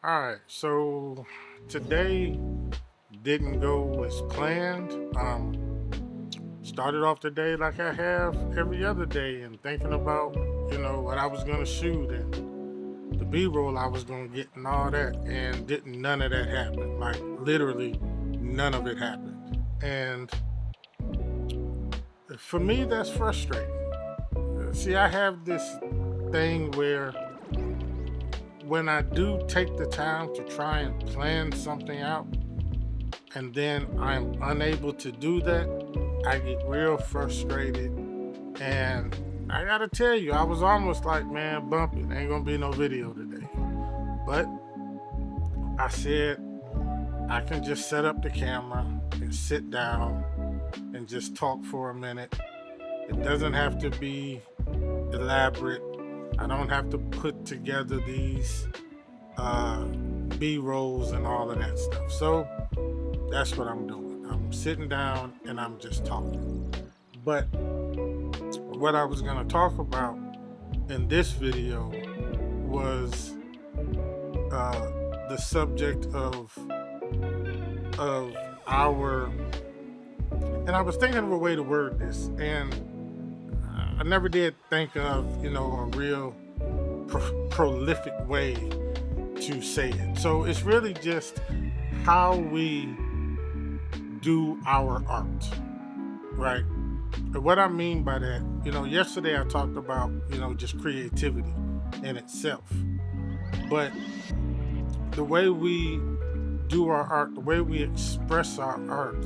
All right, so today didn't go as planned. Started off the day like I have every other day and thinking about, what I was gonna shoot and the B-roll I was gonna get and all that, and didn't none of that happen. Like literally, none of it happened. And for me, that's frustrating. See, I have this thing where when I do take the time to try and plan something out, and then I'm unable to do that, I get real frustrated. And I gotta tell you, I was almost like, man, bump it. Ain't gonna be no video today. But I said, I can just set up the camera and sit down and just talk for a minute. It doesn't have to be elaborate. I don't have to put together these B-rolls and all of that stuff. So that's what I'm doing. I'm sitting down and I'm just talking. But what I was going to talk about in this video was the subject of our, and I was thinking of a way to word this, and I never did think of, a real prolific way to say it. So it's really just how we do our art, right? And what I mean by that, yesterday I talked about, just creativity in itself. But the way we do our art, the way we express our art,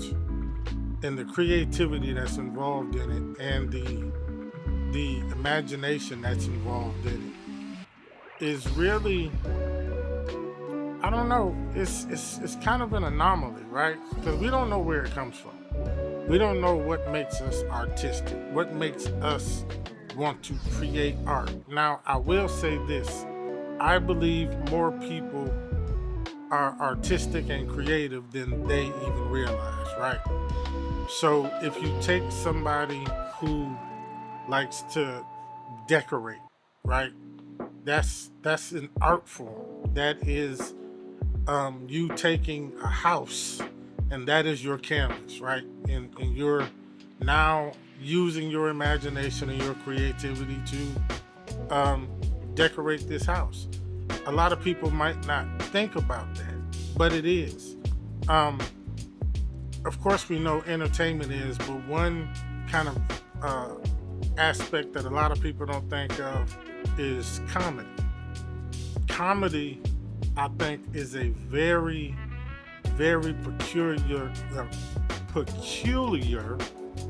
and the creativity that's involved in it, and the imagination that's involved in it, is really, I don't know, it's kind of an anomaly, right? Because we don't know where it comes from. We don't know what makes us artistic, what makes us want to create art. Now, I will say this. I believe more people are artistic and creative than they even realize, right? So if you take somebody who likes to decorate, right? That's an art form. That is you taking a house, and that is your canvas, right? And you're now using your imagination and your creativity to decorate this house. A lot of people might not think about that, but it is. Of course, we know entertainment is, but one kind of aspect that a lot of people don't think of is comedy. Comedy, I think, is a very, very peculiar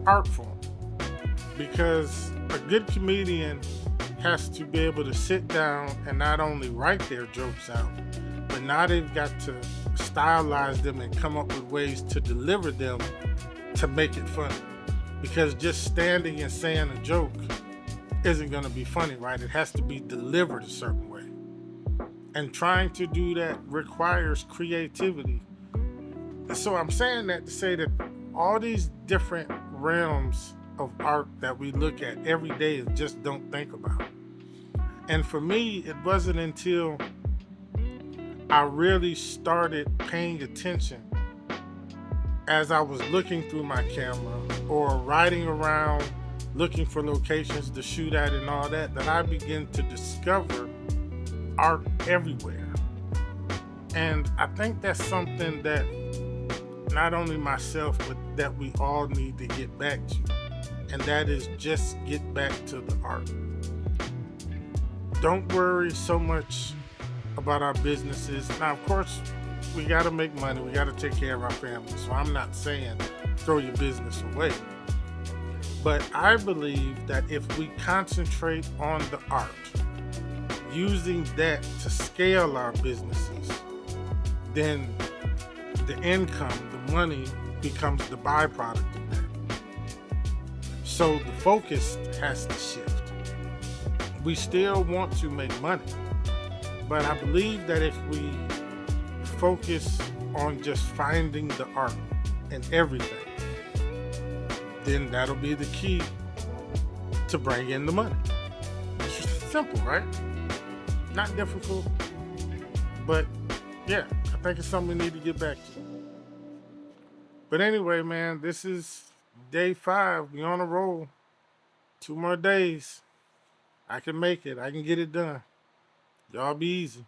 art form, because a good comedian has to be able to sit down and not only write their jokes out, but now they've got to stylize them and come up with ways to deliver them to make it funny. Because just standing and saying a joke isn't going to be funny, right? It has to be delivered a certain way. And trying to do that requires creativity. So I'm saying that to say that all these different realms of art that we look at every day and just don't think about. And for me, it wasn't until I really started paying attention as I was looking through my camera or riding around looking for locations to shoot at and all that, that I began to discover art everywhere. And I think that's something that not only myself, but that we all need to get back to. And that is just get back to the art. Don't worry so much about our businesses. Now, of course, we got to make money. We got to take care of our family. So I'm not saying throw your business away. But I believe that if we concentrate on the art, using that to scale our businesses, then the income, the money, becomes the byproduct of that. So the focus has to shift. We still want to make money, but I believe that if we focus on just finding the art in everything, then that'll be the key to bring in the money. It's just simple, right? Not difficult, but yeah, I think it's something we need to get back to. But anyway, man, this is day 5. We on a roll. 2 more days. I can make it. I can get it done. Y'all be easy.